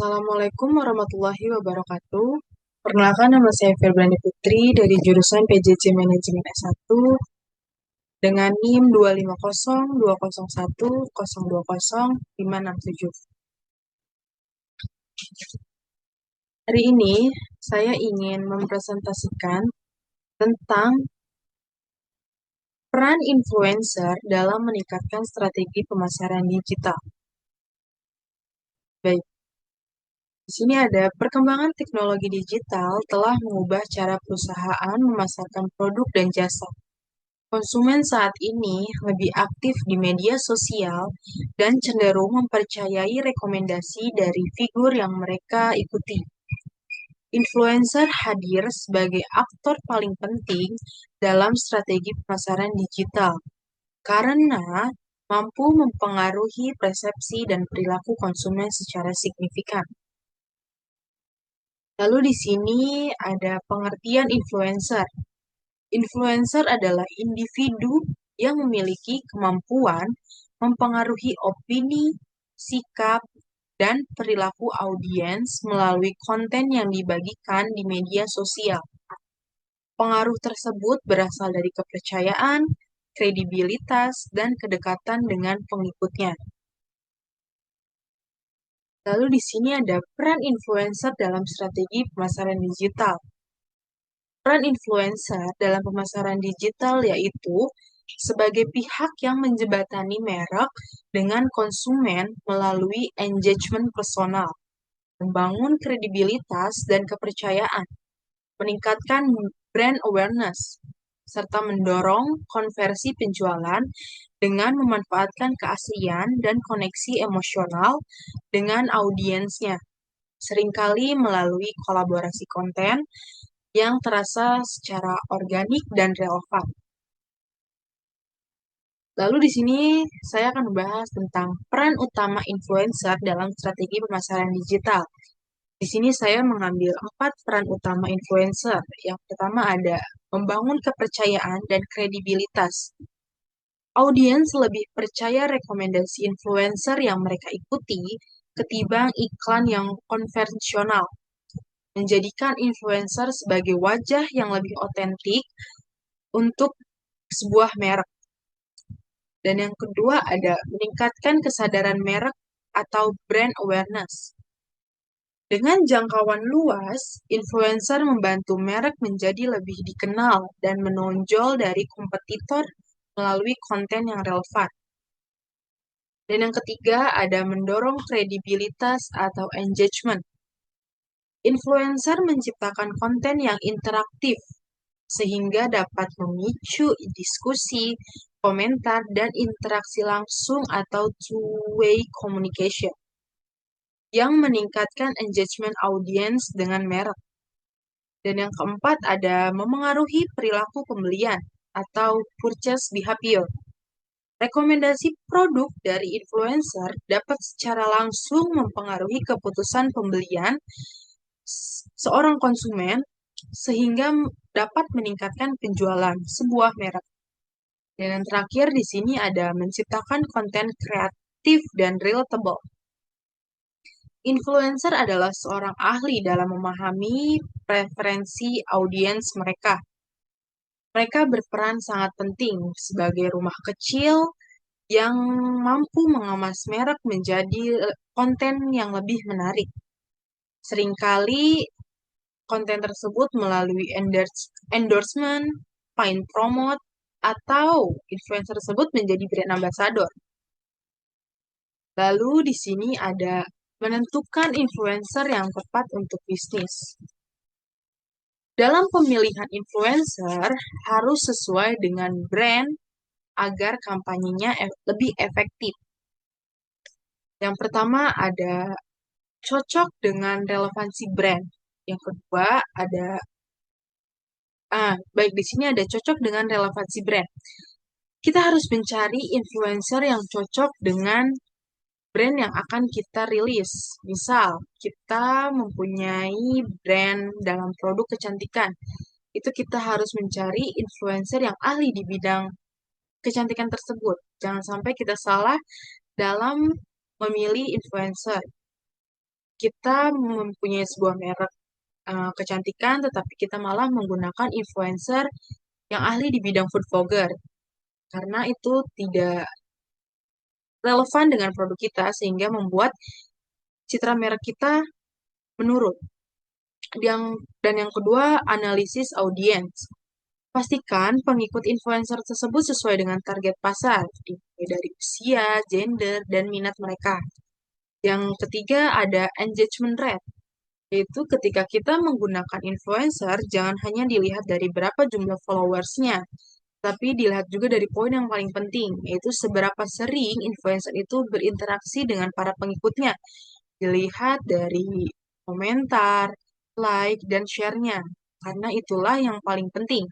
Assalamualaikum warahmatullahi wabarakatuh. Perkenalkan, nama saya Febriani Putri dari jurusan PJJ Manajemen S1 dengan NIM 2502010200567. Hari ini saya ingin mempresentasikan tentang peran influencer dalam meningkatkan strategi pemasaran digital. Baik, di sini ada perkembangan teknologi digital telah mengubah cara perusahaan memasarkan produk dan jasa. Konsumen saat ini lebih aktif di media sosial dan cenderung mempercayai rekomendasi dari figur yang mereka ikuti. Influencer hadir sebagai aktor paling penting dalam strategi pemasaran digital karena mampu mempengaruhi persepsi dan perilaku konsumen secara signifikan. Lalu di sini ada pengertian influencer. Influencer adalah individu yang memiliki kemampuan mempengaruhi opini, sikap, dan perilaku audiens melalui konten yang dibagikan di media sosial. Pengaruh tersebut berasal dari kepercayaan, kredibilitas, dan kedekatan dengan pengikutnya. Lalu di sini ada peran influencer dalam strategi pemasaran digital. Peran influencer dalam pemasaran digital yaitu sebagai pihak yang menjembatani merek dengan konsumen melalui engagement personal, membangun kredibilitas dan kepercayaan, meningkatkan brand awareness, serta mendorong konversi penjualan dengan memanfaatkan keaslian dan koneksi emosional dengan audiensnya, seringkali melalui kolaborasi konten yang terasa secara organik dan relevan. Lalu di sini saya akan membahas tentang peran utama influencer dalam strategi pemasaran digital. Di sini saya mengambil 4 peran utama influencer. Yang pertama ada membangun kepercayaan dan kredibilitas. Audiens lebih percaya rekomendasi influencer yang mereka ikuti ketimbang iklan yang konvensional, menjadikan influencer sebagai wajah yang lebih otentik untuk sebuah merek. Dan yang kedua ada meningkatkan kesadaran merek atau brand awareness. Dengan jangkauan luas, influencer membantu merek menjadi lebih dikenal dan menonjol dari kompetitor melalui konten yang relevan. Dan yang ketiga ada mendorong kredibilitas atau engagement. Influencer menciptakan konten yang interaktif sehingga dapat memicu diskusi, komentar, dan interaksi langsung atau two-way communication yang meningkatkan engagement audiens dengan merek. Dan yang keempat ada memengaruhi perilaku pembelian atau purchase behavior. Rekomendasi produk dari influencer dapat secara langsung mempengaruhi keputusan pembelian seorang konsumen sehingga dapat meningkatkan penjualan sebuah merek. Dan yang terakhir di sini ada menciptakan konten kreatif dan relatable. Influencer adalah seorang ahli dalam memahami preferensi audiens mereka. Mereka berperan sangat penting sebagai rumah kecil yang mampu mengemas merek menjadi konten yang lebih menarik. Seringkali konten tersebut melalui endorsement, paid promote, atau influencer tersebut menjadi brand ambassador. Lalu di sini ada menentukan influencer yang tepat untuk bisnis. Dalam pemilihan influencer harus sesuai dengan brand agar kampanyenya lebih efektif. Yang pertama ada cocok dengan relevansi brand. Yang kedua ada baik di sini ada cocok dengan relevansi brand. Kita harus mencari influencer yang cocok dengan brand yang akan kita rilis. Misal, kita mempunyai brand dalam produk kecantikan. Itu kita harus mencari influencer yang ahli di bidang kecantikan tersebut. Jangan sampai kita salah dalam memilih influencer. kita mempunyai sebuah merek kecantikan, tetapi kita malah menggunakan influencer yang ahli di bidang food vlogger, karena itu tidak relevan dengan produk kita, sehingga membuat citra merek kita menurun. Dan yang kedua, analisis audiens. Pastikan pengikut influencer tersebut sesuai dengan target pasar, dimulai dari usia, gender, dan minat mereka. Yang ketiga ada engagement rate, yaitu ketika kita menggunakan influencer, jangan hanya dilihat dari berapa jumlah followersnya, tapi dilihat juga dari poin yang paling penting, yaitu seberapa sering influencer itu berinteraksi dengan para pengikutnya. Dilihat dari komentar, like, dan share-nya, karena itulah yang paling penting.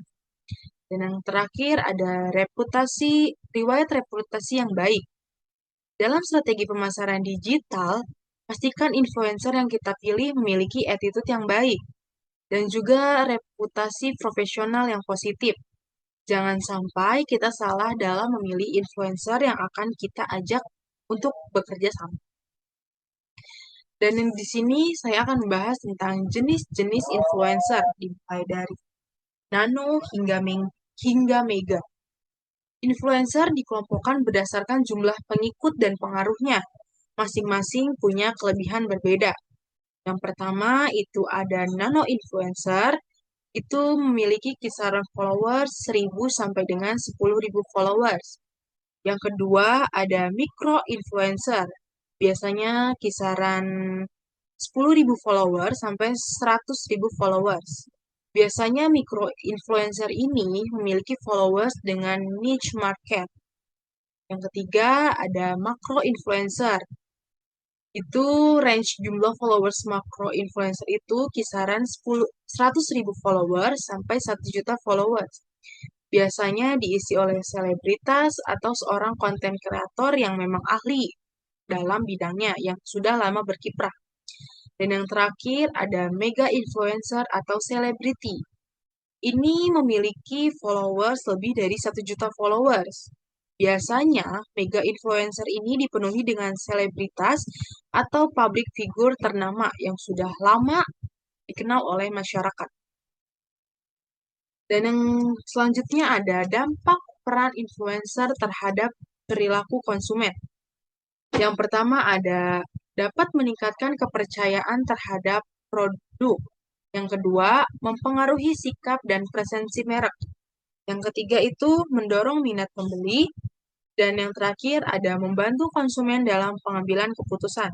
Dan yang terakhir ada riwayat reputasi yang baik. Dalam strategi pemasaran digital, pastikan influencer yang kita pilih memiliki attitude yang baik dan juga reputasi profesional yang positif. Jangan sampai kita salah dalam memilih influencer yang akan kita ajak untuk bekerja sama. Dan di sini saya akan membahas tentang jenis-jenis influencer, dimulai dari nano hingga mega. Influencer dikelompokkan berdasarkan jumlah pengikut dan pengaruhnya. Masing-masing punya kelebihan berbeda. Yang pertama itu ada nano influencer, itu memiliki kisaran followers 1.000 sampai dengan 10.000 followers. Yang kedua ada micro influencer, biasanya kisaran 10.000 followers sampai 100.000 followers. Biasanya micro influencer ini memiliki followers dengan niche market. Yang ketiga ada macro influencer. Itu range jumlah followers makro influencer itu kisaran 100.000 followers sampai 1 juta followers. Biasanya diisi oleh selebritas atau seorang konten kreator yang memang ahli dalam bidangnya, yang sudah lama berkiprah. Dan yang terakhir ada mega influencer atau selebriti. Ini memiliki followers lebih dari 1 juta followers. Biasanya, mega influencer ini dipenuhi dengan selebritas atau public figure ternama yang sudah lama dikenal oleh masyarakat. Dan yang selanjutnya ada dampak peran influencer terhadap perilaku konsumen. Yang pertama ada dapat meningkatkan kepercayaan terhadap produk. Yang kedua, mempengaruhi sikap dan presensi merek. Yang ketiga itu mendorong minat pembeli. Dan yang terakhir ada membantu konsumen dalam pengambilan keputusan.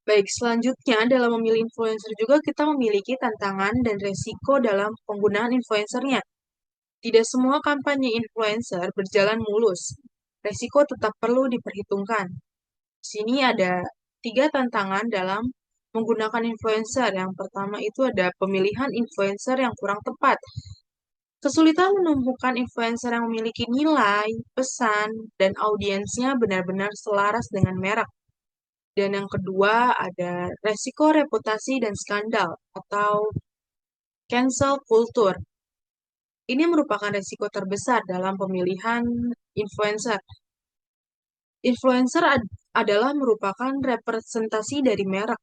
Baik, selanjutnya dalam memilih influencer juga kita memiliki tantangan dan resiko dalam penggunaan influencernya. Tidak semua kampanye influencer berjalan mulus. Resiko tetap perlu diperhitungkan. Di sini ada 3 tantangan dalam menggunakan influencer. Yang pertama itu ada pemilihan influencer yang kurang tepat. Kesulitan menemukan influencer yang memiliki nilai, pesan, dan audiensnya benar-benar selaras dengan merek. Dan yang kedua ada resiko reputasi dan skandal atau cancel culture. Ini merupakan resiko terbesar dalam pemilihan influencer. Influencer adalah merupakan representasi dari merek.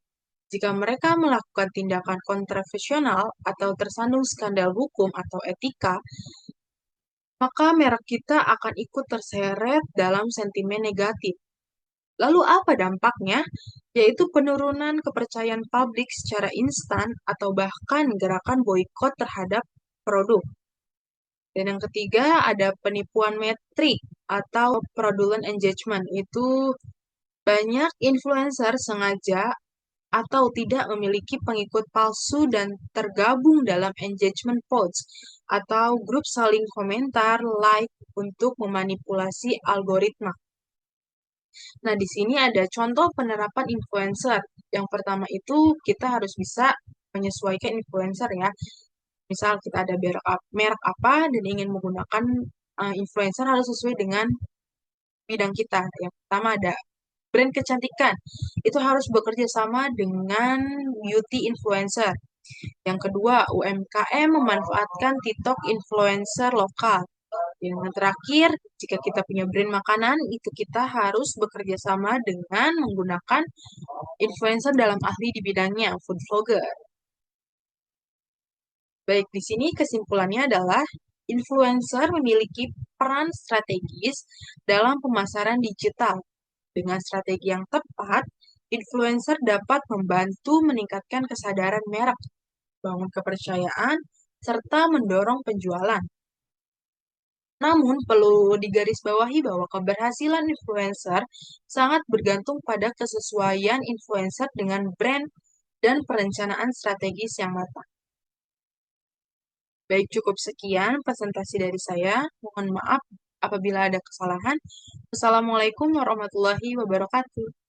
Jika mereka melakukan tindakan kontroversial atau tersandung skandal hukum atau etika, maka merek kita akan ikut terseret dalam sentimen negatif. Lalu apa dampaknya? Yaitu penurunan kepercayaan publik secara instan atau bahkan gerakan boikot terhadap produk. Dan yang ketiga ada penipuan metrik atau fraudulent engagement. Itu banyak influencer sengaja atau tidak memiliki pengikut palsu dan tergabung dalam engagement pods atau grup saling komentar, like untuk memanipulasi algoritma. Nah, di sini ada contoh penerapan influencer. Yang pertama itu kita harus bisa menyesuaikan influencer ya. Misal kita ada merek apa dan ingin menggunakan influencer harus sesuai dengan bidang kita. Yang pertama ada brand kecantikan. Itu harus bekerja sama dengan beauty influencer. Yang kedua, UMKM memanfaatkan TikTok influencer lokal. Yang terakhir, jika kita punya brand makanan, itu kita harus bekerja sama dengan menggunakan influencer dalam ahli di bidangnya, food vlogger. Baik, di sini kesimpulannya adalah influencer memiliki peran strategis dalam pemasaran digital. Dengan strategi yang tepat, influencer dapat membantu meningkatkan kesadaran merek, bangun kepercayaan, serta mendorong penjualan. Namun, perlu digarisbawahi bahwa keberhasilan influencer sangat bergantung pada kesesuaian influencer dengan brand dan perencanaan strategis yang matang. Baik, cukup sekian presentasi dari saya. Mohon maaf apabila ada kesalahan. Wassalamualaikum warahmatullahi wabarakatuh.